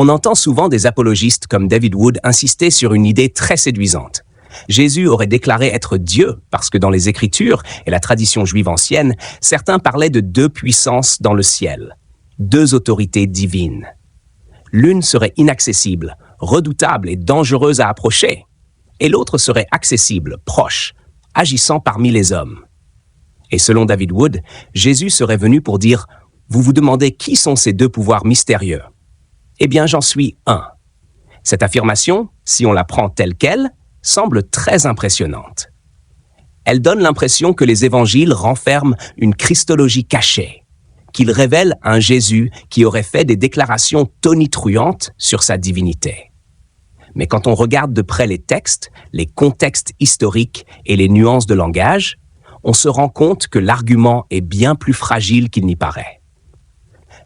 On entend souvent des apologistes comme David Wood insister sur une idée très séduisante. Jésus aurait déclaré être Dieu parce que dans les Écritures et la tradition juive ancienne, certains parlaient de deux puissances dans le ciel, deux autorités divines. L'une serait inaccessible, redoutable et dangereuse à approcher, et l'autre serait accessible, proche, agissant parmi les hommes. Et selon David Wood, Jésus serait venu pour dire « Vous vous demandez qui sont ces deux pouvoirs mystérieux ? Eh bien, j'en suis un. » Cette affirmation, si on la prend telle qu'elle, semble très impressionnante. Elle donne l'impression que les évangiles renferment une christologie cachée, qu'ils révèlent un Jésus qui aurait fait des déclarations tonitruantes sur sa divinité. Mais quand on regarde de près les textes, les contextes historiques et les nuances de langage, on se rend compte que l'argument est bien plus fragile qu'il n'y paraît.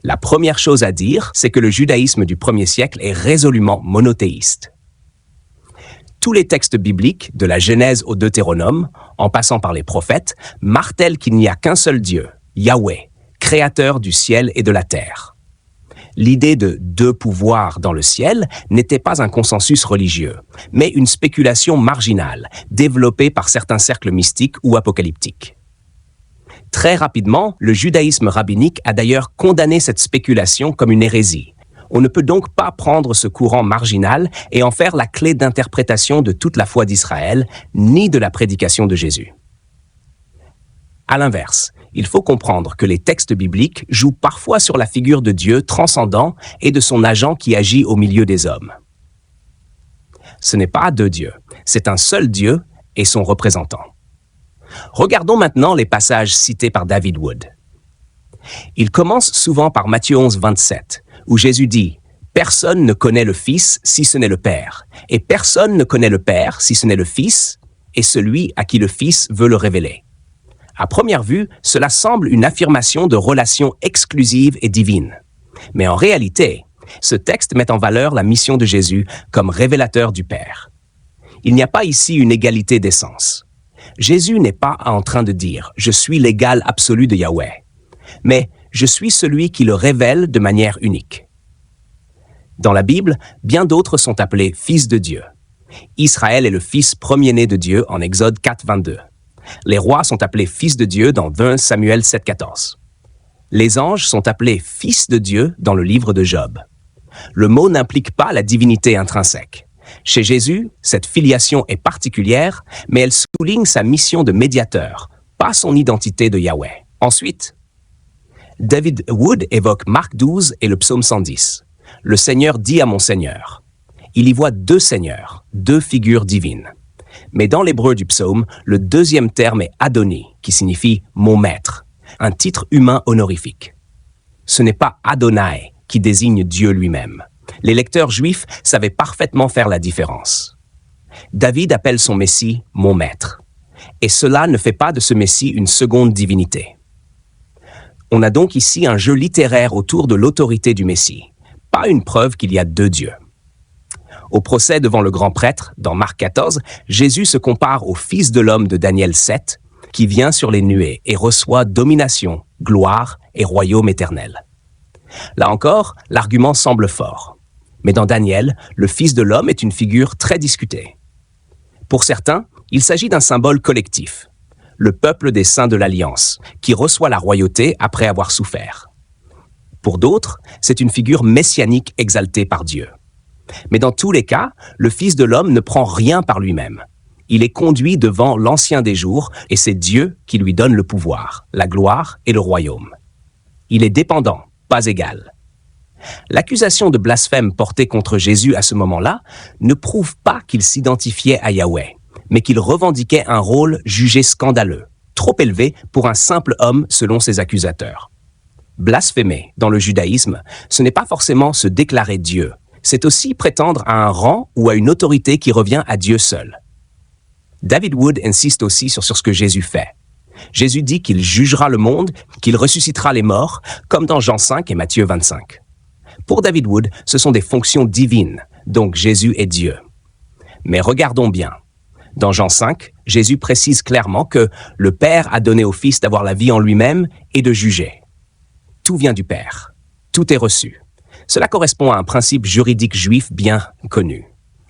La première chose à dire, c'est que le judaïsme du 1er siècle est résolument monothéiste. Tous les textes bibliques, de la Genèse au Deutéronome, en passant par les prophètes, martèlent qu'il n'y a qu'un seul Dieu, Yahweh, créateur du ciel et de la terre. L'idée de deux pouvoirs dans le ciel n'était pas un consensus religieux, mais une spéculation marginale, développée par certains cercles mystiques ou apocalyptiques. Très rapidement, le judaïsme rabbinique a d'ailleurs condamné cette spéculation comme une hérésie. On ne peut donc pas prendre ce courant marginal et en faire la clé d'interprétation de toute la foi d'Israël, ni de la prédication de Jésus. À l'inverse, il faut comprendre que les textes bibliques jouent parfois sur la figure de Dieu transcendant et de son agent qui agit au milieu des hommes. Ce n'est pas deux dieux, c'est un seul Dieu et son représentant. Regardons maintenant les passages cités par David Wood. Il commence souvent par Matthieu 11, 27, où Jésus dit « Personne ne connaît le Fils si ce n'est le Père, et personne ne connaît le Père si ce n'est le Fils, et celui à qui le Fils veut le révéler. » À première vue, cela semble une affirmation de relation exclusive et divine. Mais en réalité, ce texte met en valeur la mission de Jésus comme révélateur du Père. Il n'y a pas ici une égalité d'essence. Jésus n'est pas en train de dire « Je suis l'égal absolu de Yahweh », mais « Je suis celui qui le révèle de manière unique ». Dans la Bible, bien d'autres sont appelés « fils de Dieu ». Israël est le fils premier-né de Dieu en Exode 4, 22. Les rois sont appelés fils de Dieu dans 20 Samuel 7, 14. Les anges sont appelés fils de Dieu dans le livre de Job. Le mot n'implique pas la divinité intrinsèque. Chez Jésus, cette filiation est particulière, mais elle souligne sa mission de médiateur, pas son identité de Yahweh. Ensuite, David Wood évoque Marc 12 et le psaume 110. Le Seigneur dit à mon Seigneur. Il y voit deux seigneurs, deux figures divines. Mais dans l'hébreu du psaume, le deuxième terme est Adoni, qui signifie « mon maître », un titre humain honorifique. Ce n'est pas Adonai qui désigne Dieu lui-même. Les lecteurs juifs savaient parfaitement faire la différence. David appelle son Messie « mon maître », et cela ne fait pas de ce Messie une seconde divinité. On a donc ici un jeu littéraire autour de l'autorité du Messie, pas une preuve qu'il y a deux dieux. Au procès devant le grand prêtre, dans Marc 14, Jésus se compare au Fils de l'homme de Daniel 7, qui vient sur les nuées et reçoit domination, gloire et royaume éternel. Là encore, l'argument semble fort. Mais dans Daniel, le Fils de l'homme est une figure très discutée. Pour certains, il s'agit d'un symbole collectif, le peuple des saints de l'Alliance, qui reçoit la royauté après avoir souffert. Pour d'autres, c'est une figure messianique exaltée par Dieu. Mais dans tous les cas, le Fils de l'homme ne prend rien par lui-même. Il est conduit devant l'Ancien des jours et c'est Dieu qui lui donne le pouvoir, la gloire et le royaume. Il est dépendant, pas égal. L'accusation de blasphème portée contre Jésus à ce moment-là ne prouve pas qu'il s'identifiait à Yahweh, mais qu'il revendiquait un rôle jugé scandaleux, trop élevé pour un simple homme selon ses accusateurs. Blasphémer, dans le judaïsme, ce n'est pas forcément se déclarer Dieu, c'est aussi prétendre à un rang ou à une autorité qui revient à Dieu seul. David Wood insiste aussi sur ce que Jésus fait. Jésus dit qu'il jugera le monde, qu'il ressuscitera les morts, comme dans Jean 5 et Matthieu 25. Pour David Wood, ce sont des fonctions divines, donc Jésus est Dieu. Mais regardons bien. Dans Jean 5, Jésus précise clairement que le Père a donné au Fils d'avoir la vie en lui-même et de juger. Tout vient du Père. Tout est reçu. Cela correspond à un principe juridique juif bien connu.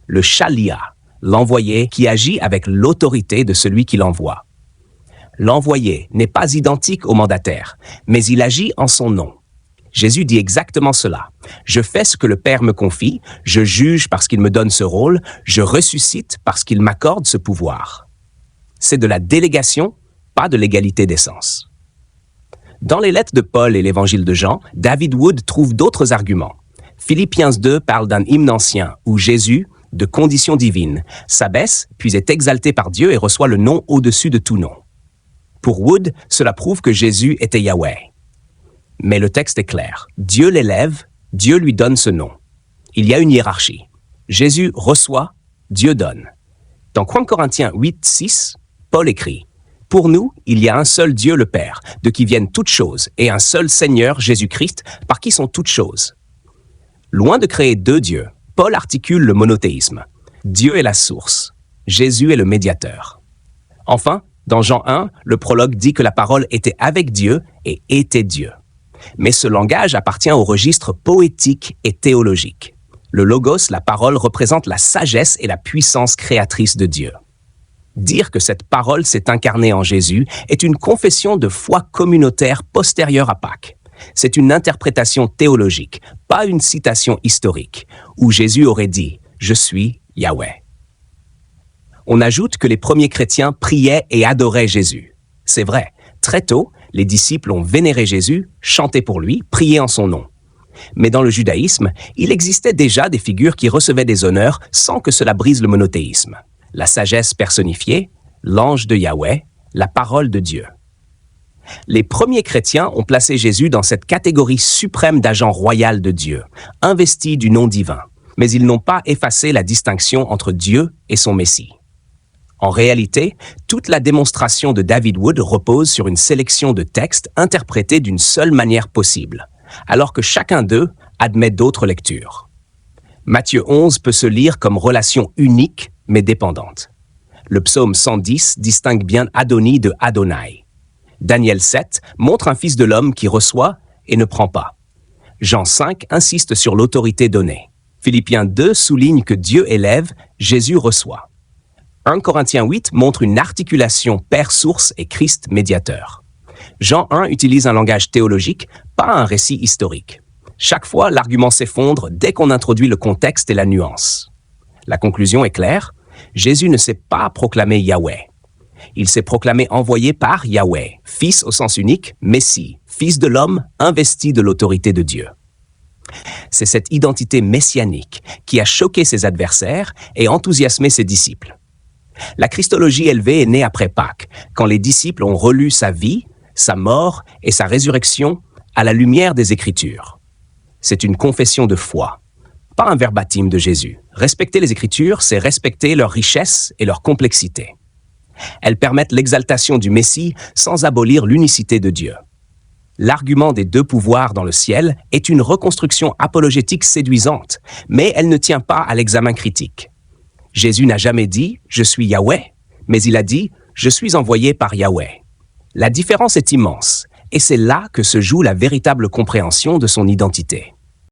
Le shalia, l'envoyé qui agit avec l'autorité de celui qui l'envoie. L'envoyé n'est pas identique au mandataire, mais il agit en son nom. Jésus dit exactement cela. Je fais ce que le Père me confie, je juge parce qu'il me donne ce rôle, je ressuscite parce qu'il m'accorde ce pouvoir. C'est de la délégation, pas de l'égalité d'essence. Dans les lettres de Paul et l'évangile de Jean, David Wood trouve d'autres arguments. Philippiens 2 parle d'un hymne ancien où Jésus, de condition divine, s'abaisse, puis est exalté par Dieu et reçoit le nom au-dessus de tout nom. Pour Wood, cela prouve que Jésus était Yahweh. Mais le texte est clair. Dieu l'élève, Dieu lui donne ce nom. Il y a une hiérarchie. Jésus reçoit, Dieu donne. Dans 1 Corinthiens 8, 6, Paul écrit « Pour nous, il y a un seul Dieu le Père, de qui viennent toutes choses, et un seul Seigneur, Jésus-Christ, par qui sont toutes choses. » Loin de créer deux dieux, Paul articule le monothéisme. Dieu est la source, Jésus est le médiateur. Enfin, dans Jean 1, le prologue dit que la parole était avec Dieu et était Dieu. Mais ce langage appartient au registre poétique et théologique. Le logos, la parole, représente la sagesse et la puissance créatrice de Dieu. Dire que cette parole s'est incarnée en Jésus est une confession de foi communautaire postérieure à Pâques. C'est une interprétation théologique, pas une citation historique, où Jésus aurait dit « Je suis Yahweh ». On ajoute que les premiers chrétiens priaient et adoraient Jésus. C'est vrai, très tôt, les disciples ont vénéré Jésus, chanté pour lui, prié en son nom. Mais dans le judaïsme, il existait déjà des figures qui recevaient des honneurs sans que cela brise le monothéisme. La sagesse personnifiée, l'ange de Yahweh, la parole de Dieu. Les premiers chrétiens ont placé Jésus dans cette catégorie suprême d'agent royal de Dieu, investi du nom divin, mais ils n'ont pas effacé la distinction entre Dieu et son Messie. En réalité, toute la démonstration de David Wood repose sur une sélection de textes interprétés d'une seule manière possible, alors que chacun d'eux admet d'autres lectures. Matthieu 11 peut se lire comme relation unique mais dépendante. Le psaume 110 distingue bien Adoni de Adonai. Daniel 7 montre un fils de l'homme qui reçoit et ne prend pas. Jean 5 insiste sur l'autorité donnée. Philippiens 2 souligne que Dieu élève, Jésus reçoit. 1 Corinthiens 8 montre une articulation Père-source et Christ médiateur. Jean 1 utilise un langage théologique, pas un récit historique. Chaque fois, l'argument s'effondre dès qu'on introduit le contexte et la nuance. La conclusion est claire, Jésus ne s'est pas proclamé Yahweh. Il s'est proclamé envoyé par Yahweh, Fils au sens unique, Messie, Fils de l'homme, investi de l'autorité de Dieu. C'est cette identité messianique qui a choqué ses adversaires et enthousiasmé ses disciples. La christologie élevée est née après Pâques, quand les disciples ont relu sa vie, sa mort et sa résurrection à la lumière des Écritures. C'est une confession de foi, pas un verbatim de Jésus. Respecter les Écritures, c'est respecter leur richesse et leur complexité. Elles permettent l'exaltation du Messie sans abolir l'unicité de Dieu. L'argument des deux pouvoirs dans le ciel est une reconstruction apologétique séduisante, mais elle ne tient pas à l'examen critique. Jésus n'a jamais dit « Je suis Yahweh », mais il a dit « Je suis envoyé par Yahweh ». La différence est immense, et c'est là que se joue la véritable compréhension de son identité.